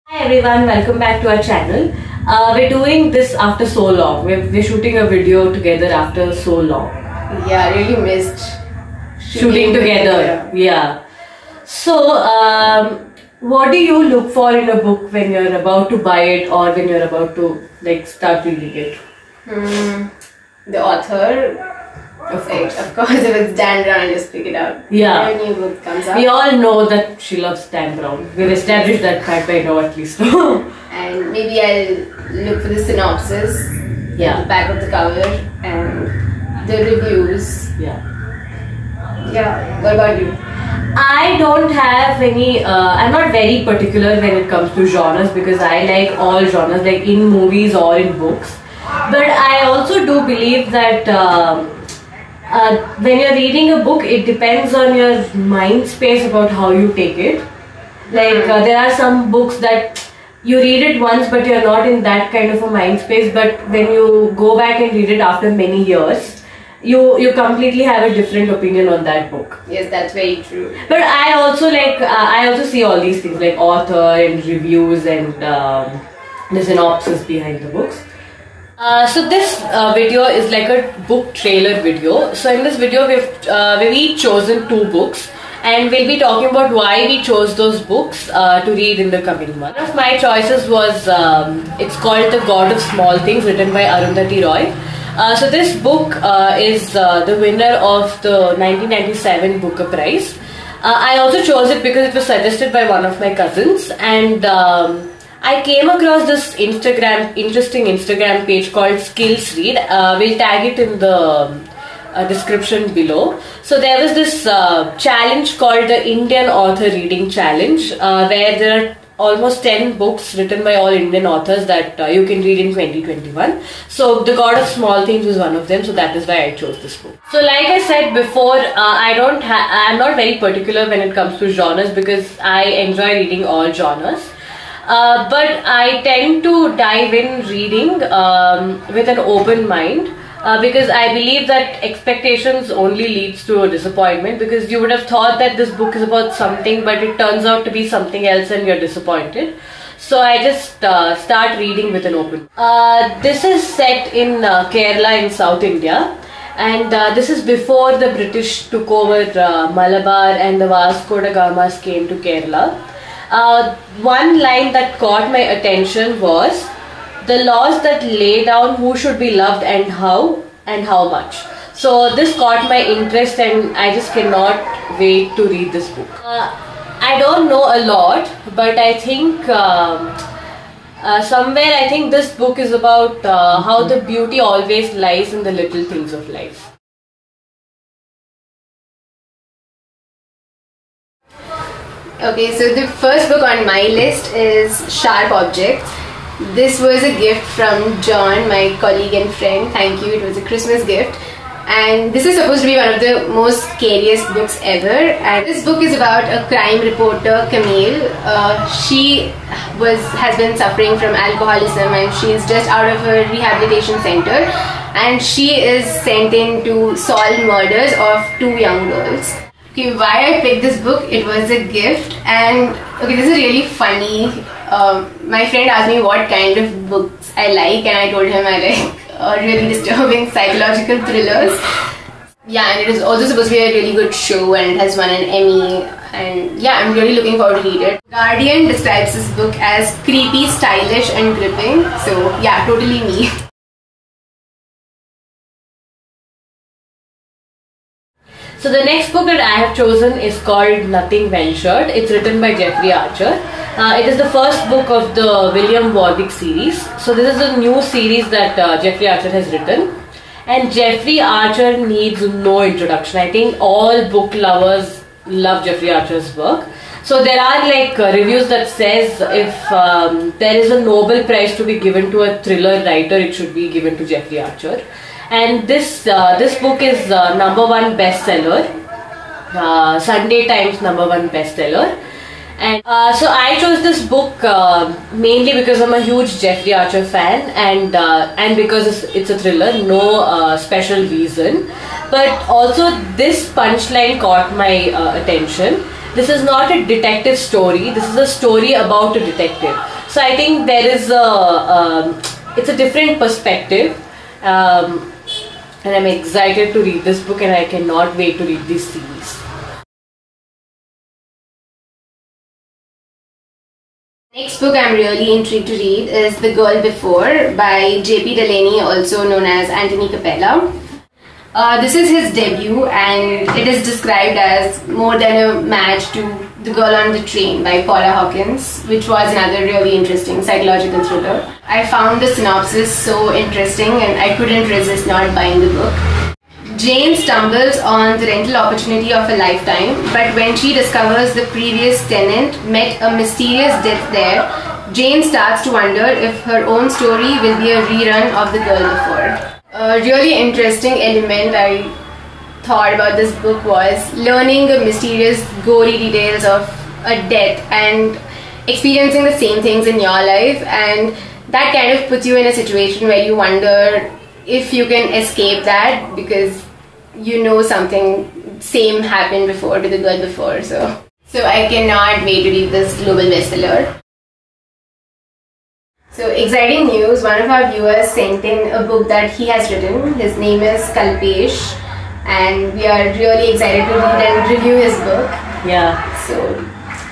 Hi everyone, welcome back to our channel. We're doing this after so long. We're shooting a video together after so long. Yeah, I really missed Shooting together. Yeah. So, what do you look for in a book when you're about to buy it or when you're about to start reading it? The author. Of course, if it's Dan Brown, just pick it up. Yeah. When a new book comes out. We all know that she loves Dan Brown. We've established that fact by now at least. And maybe I'll look for the synopsis, the back of the cover, and the reviews. Yeah. Yeah. What about you? I don't have any, I'm not very particular when it comes to genres because I like all genres, like in movies or in books. But I also do believe that when you're reading a book, it depends on your mind space about how you take it. Like there are some books that you read it once but you're not in that kind of a mind space, but when you go back and read it after many years, you completely have a different opinion on that book. Yes, that's very true. But I also I also see all these things like author and reviews and the synopsis behind the books. So this video is like a book trailer video. So in this video we've each chosen 2 books and we'll be talking about why we chose those books to read in the coming month. One of my choices was, it's called The God of Small Things, written by Arundhati Roy. So this book is the winner of the 1997 Booker Prize. I also chose it because it was suggested by one of my cousins, and I came across this interesting Instagram page called Skills Read. We'll tag it in the description below. So there was this challenge called the Indian Author Reading Challenge, where there are almost 10 books written by all Indian authors that you can read in 2021. So The God of Small Things was one of them, so that is why I chose this book. So like I said before, I'm not very particular when it comes to genres because I enjoy reading all genres. But I tend to dive in reading with an open mind because I believe that expectations only leads to a disappointment, because you would have thought that this book is about something but it turns out to be something else and you're disappointed. So I just start reading with an open. This is set in Kerala in South India, and this is before the British took over Malabar and the Vasco da Gamas came to Kerala. One line that caught my attention was, the laws that lay down who should be loved and how much. So this caught my interest and I just cannot wait to read this book. I don't know a lot, but I think somewhere I think this book is about how the beauty always lies in the little things of life. Okay, so the first book on my list is Sharp Objects. This was a gift from John, my colleague and friend. Thank you, it was a Christmas gift. And this is supposed to be one of the most scariest books ever. And this book is about a crime reporter, Camille. She has been suffering from alcoholism and she's just out of a rehabilitation center. And she is sent in to solve murders of 2 young girls. Okay, why I picked this book, it was a gift, and okay, this is really funny. My friend asked me what kind of books I like, and I told him I like really disturbing psychological thrillers. Yeah, and it is also supposed to be a really good show, and it has won an Emmy, and yeah, I'm really looking forward to read it. Guardian describes this book as creepy, stylish and gripping, so yeah, totally me. So the next book that I have chosen is called Nothing Ventured. It's written by Jeffrey Archer. It is the first book of the William Warwick series. So this is a new series that Jeffrey Archer has written. And Jeffrey Archer needs no introduction. I think all book lovers love Jeffrey Archer's work. So there are reviews that says if there is a Nobel Prize to be given to a thriller writer, it should be given to Jeffrey Archer. And this book is #1 bestseller, Sunday Times #1 bestseller. And so I chose this book mainly because I'm a huge Jeffrey Archer fan, and because it's a thriller, no special reason. But also this punchline caught my attention. This is not a detective story, this is a story about a detective. So I think there is it's a different perspective, and I'm excited to read this book, and I cannot wait to read this series. Next book I'm really intrigued to read is The Girl Before by J.P. Delaney, also known as Anthony Capella. This is his debut, and it is described as more than a match to The Girl on the Train by Paula Hawkins, which was another really interesting psychological thriller. I found the synopsis so interesting and I couldn't resist not buying the book. Jane stumbles on the rental opportunity of a lifetime, but when she discovers the previous tenant met a mysterious death there, Jane starts to wonder if her own story will be a rerun of The Girl Before. A really interesting element I thought about this book was learning the mysterious, gory details of a death and experiencing the same things in your life, and that kind of puts you in a situation where you wonder if you can escape that because you know something same happened before to The Girl Before. So I cannot wait to read this global bestseller. So exciting news, one of our viewers sent in a book that he has written. His name is Kalpesh, and we are really excited to read and review his book. Yeah. So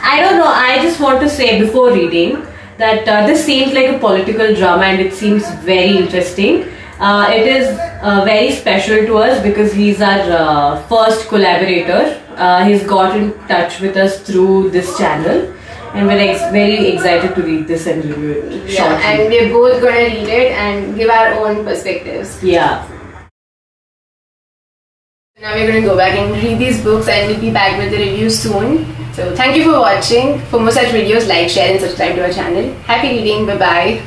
I don't know, I just want to say before reading that this seems like a political drama, and it seems very interesting. It is very special to us because he's our first collaborator. He's got in touch with us through this channel, and we're very excited to read this and review it shortly. Yeah, and we're both going to read it and give our own perspectives. Yeah. Now we're going to go back and read these books, and we'll be back with the reviews soon. So thank you for watching. For more such videos, like, share and subscribe to our channel. Happy reading. Bye-bye.